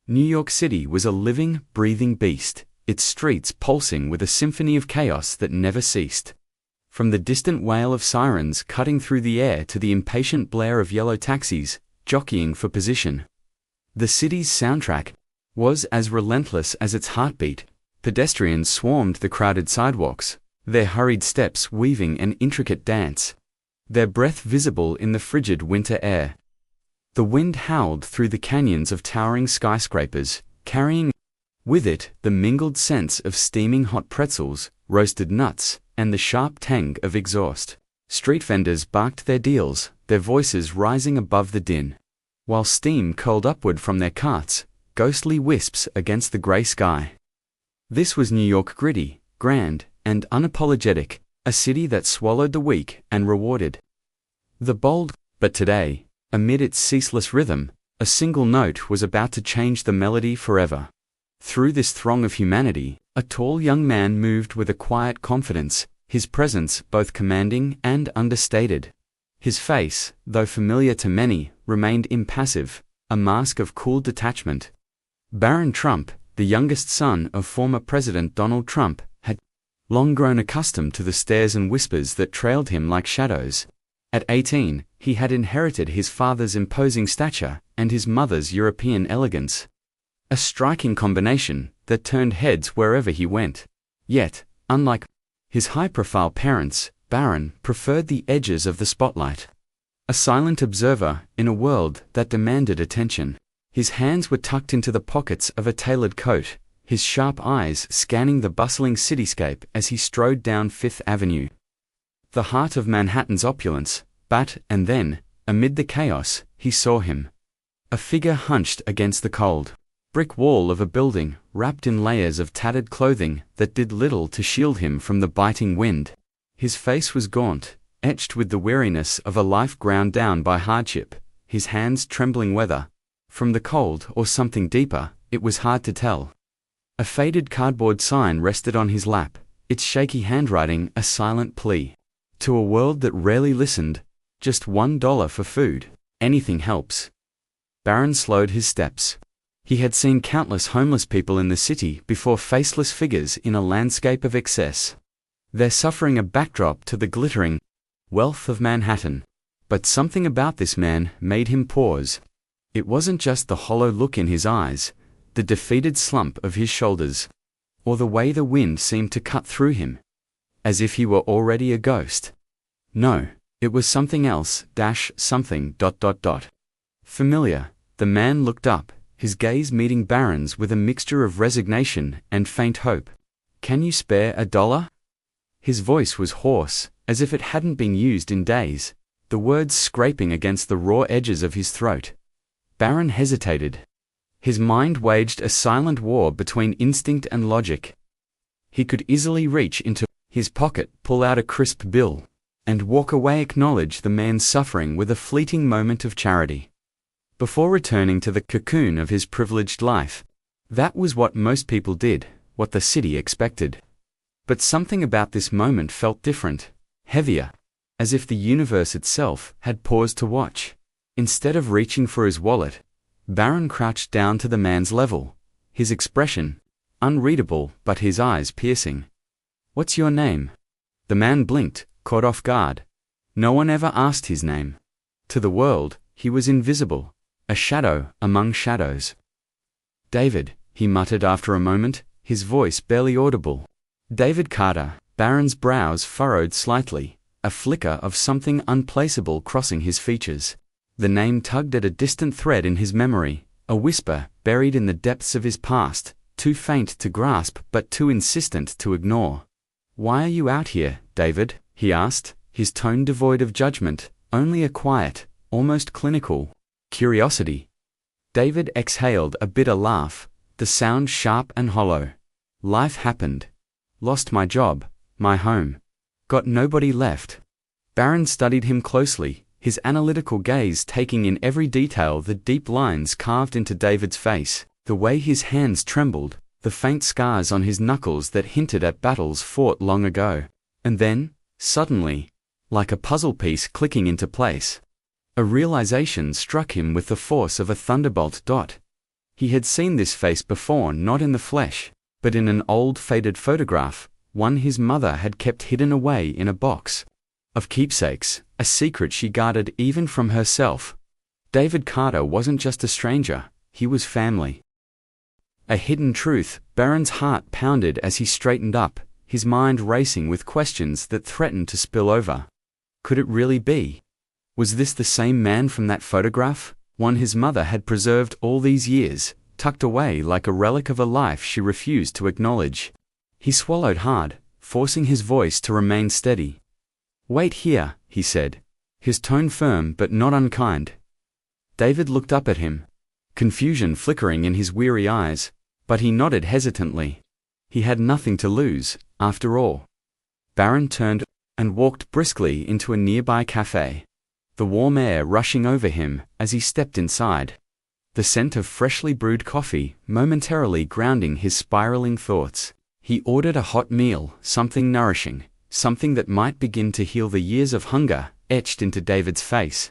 New York City was a living, breathing beast, its streets pulsing with a symphony of chaos that never ceased. From the distant wail of sirens cutting through the air to the impatient blare of yellow taxis, jockeying for position. The city's soundtrack was as relentless as its heartbeat. Pedestrians swarmed the crowded sidewalks, their hurried steps weaving an intricate dance, their breath visible in the frigid winter air. The wind howled through the canyons of towering skyscrapers, carrying with it the mingled scents of steaming hot pretzels, roasted nuts, and the sharp tang of exhaust. Street vendors barked their deals, their voices rising above the din, while steam curled upward from their carts, ghostly wisps against the gray sky. This was New York, gritty, grand, and unapologetic, a city that swallowed the weak and rewarded the bold. But today, amid its ceaseless rhythm, a single note was about to change the melody forever. Through this throng of humanity, a tall young man moved with a quiet confidence, his presence both commanding and understated. His face, though familiar to many, remained impassive, a mask of cool detachment. Barron Trump, the youngest son of former President Donald Trump, had long grown accustomed to the stares and whispers that trailed him like shadows. At 18, he had inherited his father's imposing stature and his mother's European elegance. A striking combination that turned heads wherever he went. Yet, unlike his high-profile parents, Barron preferred the edges of the spotlight. A silent observer in a world that demanded attention. His hands were tucked into the pockets of a tailored coat, his sharp eyes scanning the bustling cityscape as he strode down Fifth Avenue. The heart of Manhattan's opulence, and then, amid the chaos, he saw him. A figure hunched against the cold brick wall of a building, wrapped in layers of tattered clothing that did little to shield him from the biting wind. His face was gaunt, etched with the weariness of a life ground down by hardship, his hands trembling whether from the cold or something deeper, it was hard to tell. A faded cardboard sign rested on his lap, its shaky handwriting a silent plea. To a world that rarely listened, just $1 for food, anything helps. Barron slowed his steps. He had seen countless homeless people in the city before, faceless figures in a landscape of excess, their suffering a backdrop to the glittering wealth of Manhattan. But something about this man made him pause. It wasn't just the hollow look in his eyes, the defeated slump of his shoulders, or the way the wind seemed to cut through him, as if he were already a ghost. No, it was something else, something. Familiar. The man looked up, his gaze meeting Barron's with a mixture of resignation and faint hope. "Can you spare $1?" His voice was hoarse, as if it hadn't been used in days, the words scraping against the raw edges of his throat. Barron hesitated. His mind waged a silent war between instinct and logic. He could easily reach into his pocket, pull out a crisp bill, and walk away, acknowledge the man's suffering with a fleeting moment of charity, before returning to the cocoon of his privileged life. That was what most people did, what the city expected. But something about this moment felt different, heavier, as if the universe itself had paused to watch. Instead of reaching for his wallet, Barron crouched down to the man's level, his expression unreadable but his eyes piercing. "What's your name?" The man blinked, caught off guard. No one ever asked his name. To the world, he was invisible, a shadow among shadows. "David," he muttered after a moment, his voice barely audible. "David Carter." Barron's brows furrowed slightly, a flicker of something unplaceable crossing his features. The name tugged at a distant thread in his memory, a whisper buried in the depths of his past, too faint to grasp but too insistent to ignore. "Why are you out here, David?" he asked, his tone devoid of judgment, only a quiet, almost clinical curiosity. David exhaled a bitter laugh, the sound sharp and hollow. "Life happened. Lost my job, my home. Got nobody left." Barron studied him closely, his analytical gaze taking in every detail, the deep lines carved into David's face, the way his hands trembled, the faint scars on his knuckles that hinted at battles fought long ago. And then, suddenly, like a puzzle piece clicking into place, a realization struck him with the force of a thunderbolt. He had seen this face before, not in the flesh, but in an old faded photograph, one his mother had kept hidden away in a box of keepsakes, a secret she guarded even from herself. David Carter wasn't just a stranger, he was family. A hidden truth. Barron's heart pounded as he straightened up, his mind racing with questions that threatened to spill over. Could it really be? Was this the same man from that photograph, one his mother had preserved all these years, tucked away like a relic of a life she refused to acknowledge? He swallowed hard, forcing his voice to remain steady. "Wait here," he said, his tone firm but not unkind. David looked up at him, confusion flickering in his weary eyes, but he nodded hesitantly. He had nothing to lose, after all. Barron turned and walked briskly into a nearby cafe, the warm air rushing over him as he stepped inside, the scent of freshly brewed coffee momentarily grounding his spiraling thoughts. He ordered a hot meal, something nourishing, something that might begin to heal the years of hunger etched into David's face.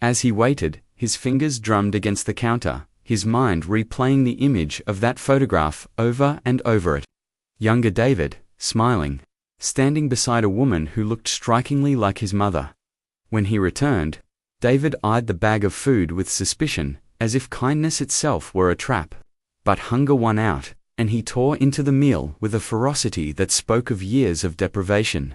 As he waited, his fingers drummed against the counter, his mind replaying the image of that photograph over and over it. Younger David, smiling, standing beside a woman who looked strikingly like his mother. When he returned, David eyed the bag of food with suspicion, as if kindness itself were a trap. But hunger won out, and he tore into the meal with a ferocity that spoke of years of deprivation.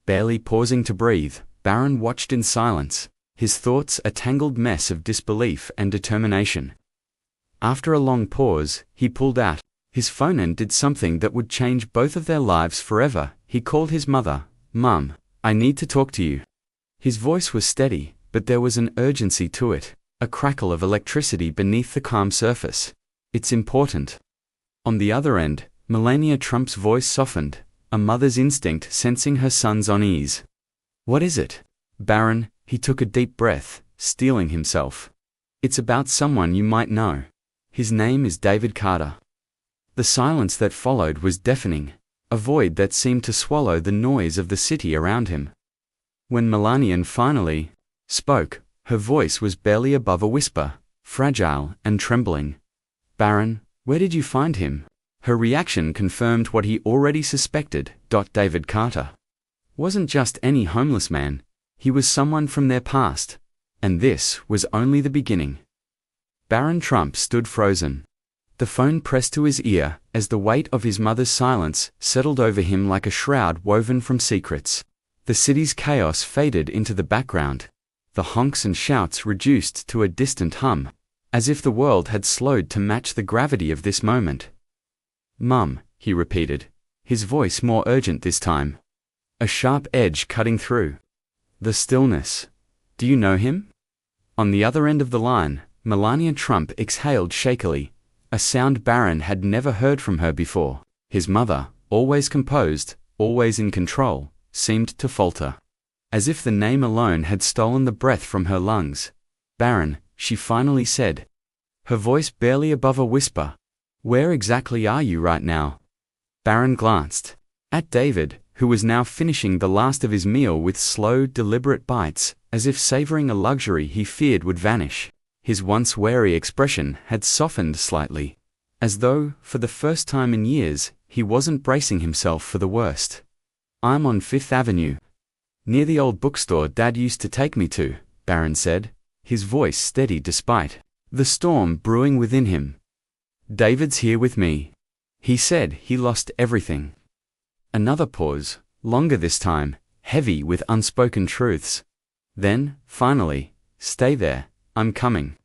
Barely pausing to breathe, Barron watched in silence, his thoughts a tangled mess of disbelief and determination. After a long pause, he pulled out his phone and did something that would change both of their lives forever. He called his mother. "Mum, I need to talk to you." His voice was steady, but there was an urgency to it, a crackle of electricity beneath the calm surface. "It's important." On the other end, Melania Trump's voice softened, a mother's instinct sensing her son's unease. "What is it?" "Barron," he took a deep breath, steeling himself. "It's about someone you might know. His name is David Carter." The silence that followed was deafening, a void that seemed to swallow the noise of the city around him. When Melania finally spoke, her voice was barely above a whisper, fragile and trembling. "Barron, where did you find him?" Her reaction confirmed what he already suspected. David Carter wasn't just any homeless man, he was someone from their past, and this was only the beginning. Barron Trump stood frozen, the phone pressed to his ear as the weight of his mother's silence settled over him like a shroud woven from secrets. The city's chaos faded into the background, the honks and shouts reduced to a distant hum, as if the world had slowed to match the gravity of this moment. "Mum," he repeated, his voice more urgent this time, a sharp edge cutting through the stillness. "Do you know him?" On the other end of the line, Melania Trump exhaled shakily, a sound Barron had never heard from her before. His mother, always composed, always in control, seemed to falter, as if the name alone had stolen the breath from her lungs. "Barron," she finally said, her voice barely above a whisper, "where exactly are you right now?" Barron glanced at David, who was now finishing the last of his meal with slow, deliberate bites, as if savoring a luxury he feared would vanish. His once wary expression had softened slightly, as though, for the first time in years, he wasn't bracing himself for the worst. "I'm on Fifth Avenue, near the old bookstore Dad used to take me to," Barron said, his voice steady despite the storm brewing within him. "David's here with me. He said he lost everything." Another pause, longer this time, heavy with unspoken truths. Then, finally, "Stay there, I'm coming."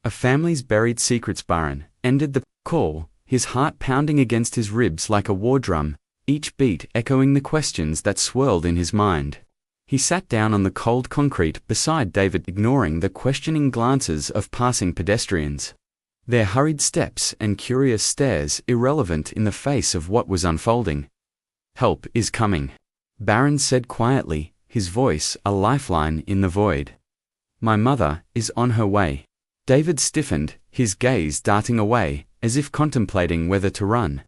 "A family's buried secrets," Barron ended the call, his heart pounding against his ribs like a war drum, each beat echoing the questions that swirled in his mind. He sat down on the cold concrete beside David, ignoring the questioning glances of passing pedestrians, their hurried steps and curious stares irrelevant in the face of what was unfolding. "Help is coming," Barron said quietly, his voice a lifeline in the void. "My mother is on her way." David stiffened, his gaze darting away, as if contemplating whether to run.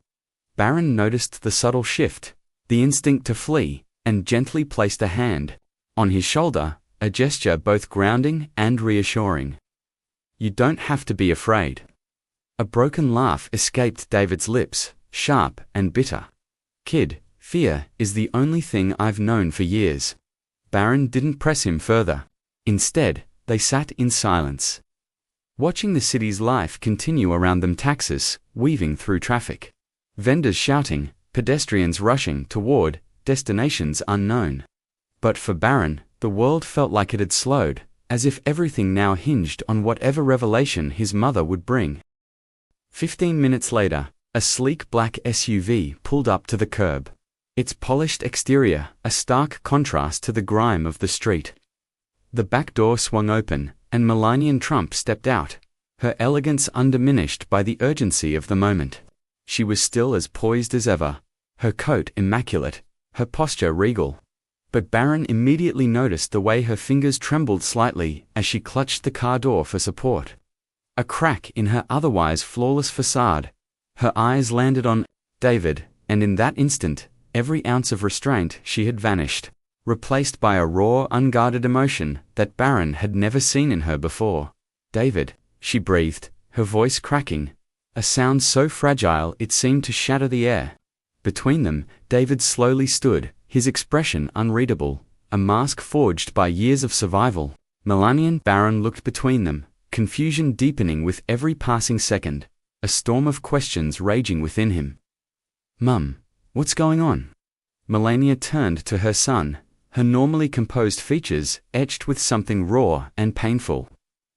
Barron noticed the subtle shift, the instinct to flee, and gently placed a hand on his shoulder, a gesture both grounding and reassuring. "You don't have to be afraid." A broken laugh escaped David's lips, sharp and bitter. "Kid, fear is the only thing I've known for years." Barron didn't press him further. Instead, they sat in silence, watching the city's life continue around them, taxis weaving through traffic, vendors shouting, pedestrians rushing toward destinations unknown. But for Barron, the world felt like it had slowed, as if everything now hinged on whatever revelation his mother would bring. 15 minutes later, a sleek black SUV pulled up to the curb. Its polished exterior, a stark contrast to the grime of the street. The back door swung open, and Barron Trump stepped out, her elegance undiminished by the urgency of the moment. She was still as poised as ever, her coat immaculate, her posture regal. But Barron immediately noticed the way her fingers trembled slightly as she clutched the car door for support. A crack in her otherwise flawless facade. Her eyes landed on David, and in that instant, every ounce of restraint she had vanished, replaced by a raw, unguarded emotion that Barron had never seen in her before. "David," she breathed, her voice cracking, a sound so fragile it seemed to shatter the air. Between them, David slowly stood, his expression unreadable, a mask forged by years of survival. Barron looked between them, confusion deepening with every passing second, a storm of questions raging within him. "Mum, what's going on?" Melania turned to her son, her normally composed features etched with something raw and painful,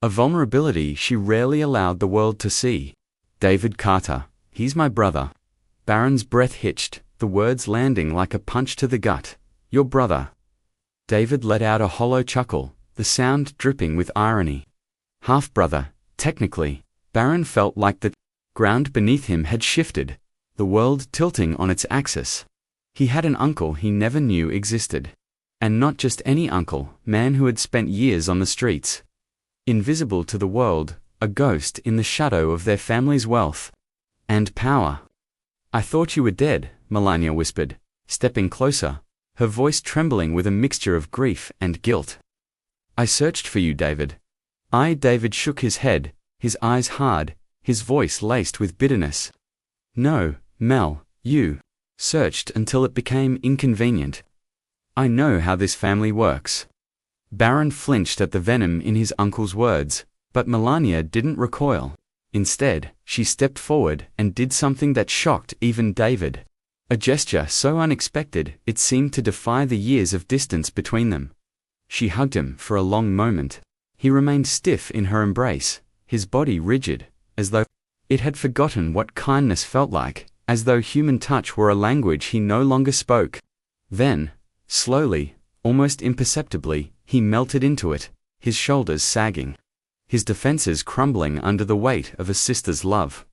a vulnerability she rarely allowed the world to see. "David Carter, he's my brother." Barron's breath hitched, the words landing like a punch to the gut. "Your brother." David let out a hollow chuckle, the sound dripping with irony. "Half-brother, technically." Barron felt like the ground beneath him had shifted, the world tilting on its axis. He had an uncle he never knew existed. And not just any uncle, man who had spent years on the streets. Invisible to the world, a ghost in the shadow of their family's wealth and power. "I thought you were dead," Melania whispered, stepping closer, her voice trembling with a mixture of grief and guilt. "I searched for you, David." David shook his head, his eyes hard, his voice laced with bitterness. "No, Mel, you searched until it became inconvenient. I know how this family works." Barron flinched at the venom in his uncle's words, but Melania didn't recoil. Instead, she stepped forward and did something that shocked even David. A gesture so unexpected it seemed to defy the years of distance between them. She hugged him for a long moment. He remained stiff in her embrace, his body rigid, as though it had forgotten what kindness felt like, as though human touch were a language he no longer spoke. Then, slowly, almost imperceptibly, he melted into it, his shoulders sagging, his defenses crumbling under the weight of a sister's love.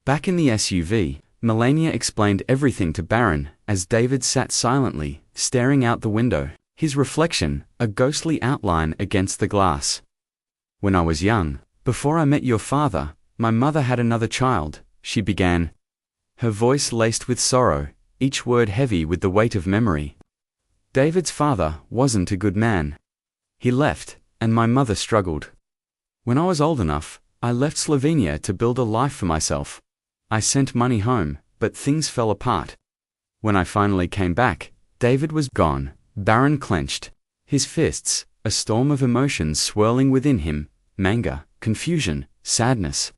Back in the SUV, Melania explained everything to Barron as David sat silently, staring out the window, his reflection a ghostly outline against the glass. "When I was young, before I met your father, my mother had another child," she began, her voice laced with sorrow, each word heavy with the weight of memory. "David's father wasn't a good man. He left, and my mother struggled. When I was old enough, I left Slovenia to build a life for myself. I sent money home, but things fell apart. When I finally came back, David was gone." Barron clenched, his fists, a storm of emotions swirling within him, anger, confusion, sadness.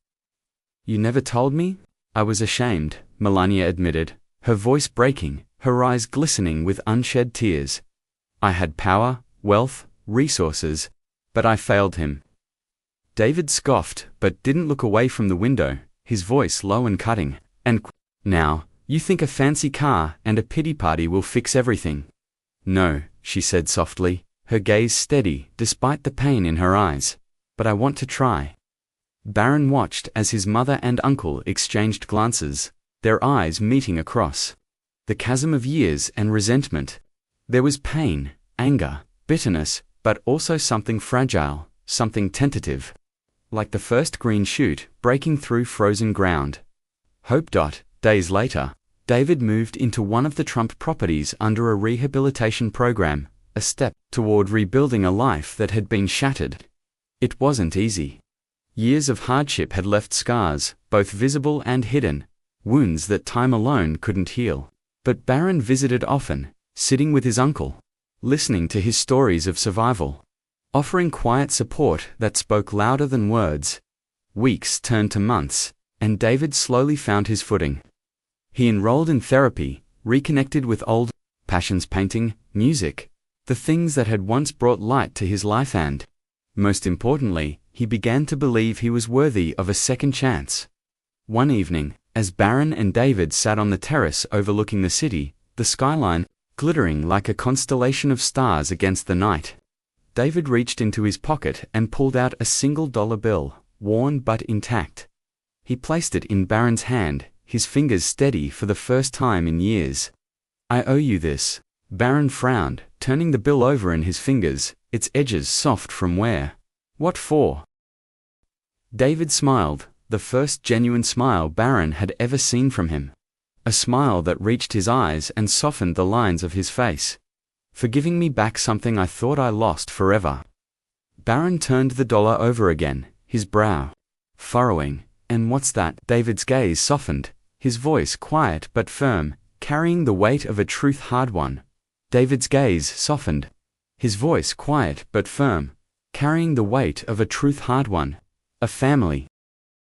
"You never told me?" "I was ashamed," Melania admitted, her voice breaking, her eyes glistening with unshed tears. "I had power, wealth, resources, but I failed him." David scoffed, but didn't look away from the window, his voice low and cutting. "And now, you think a fancy car and a pity party will fix everything?" "No," she said softly, her gaze steady despite the pain in her eyes. "But I want to try." Barron watched as his mother and uncle exchanged glances, their eyes meeting across the chasm of years and resentment. There was pain, anger, bitterness, but also something fragile, something tentative, like the first green shoot breaking through frozen ground. Hope. Days later, David moved into one of the Trump properties under a rehabilitation program, a step toward rebuilding a life that had been shattered. It wasn't easy. Years of hardship had left scars, both visible and hidden, wounds that time alone couldn't heal. But Barron visited often, sitting with his uncle, listening to his stories of survival, offering quiet support that spoke louder than words. Weeks turned to months, and David slowly found his footing. He enrolled in therapy, reconnected with old passions: painting, music, the things that had once brought light to his life, and, most importantly, he began to believe he was worthy of a second chance. One evening, as Barron and David sat on the terrace overlooking the city, the skyline glittering like a constellation of stars against the night, David reached into his pocket and pulled out a $1 bill, worn but intact. He placed it in Barron's hand, his fingers steady for the first time in years. "I owe you this." Barron frowned, turning the bill over in his fingers, its edges soft from wear. "What for?" David smiled, the first genuine smile Barron had ever seen from him. A smile that reached his eyes and softened the lines of his face. "For giving me back something I thought I lost forever." Barron turned the dollar over again, his brow furrowing. "And what's that?" David's gaze softened, his voice quiet but firm, carrying the weight of a truth hard won. David's gaze softened, his voice quiet but firm, carrying the weight of a truth hard won. "A family."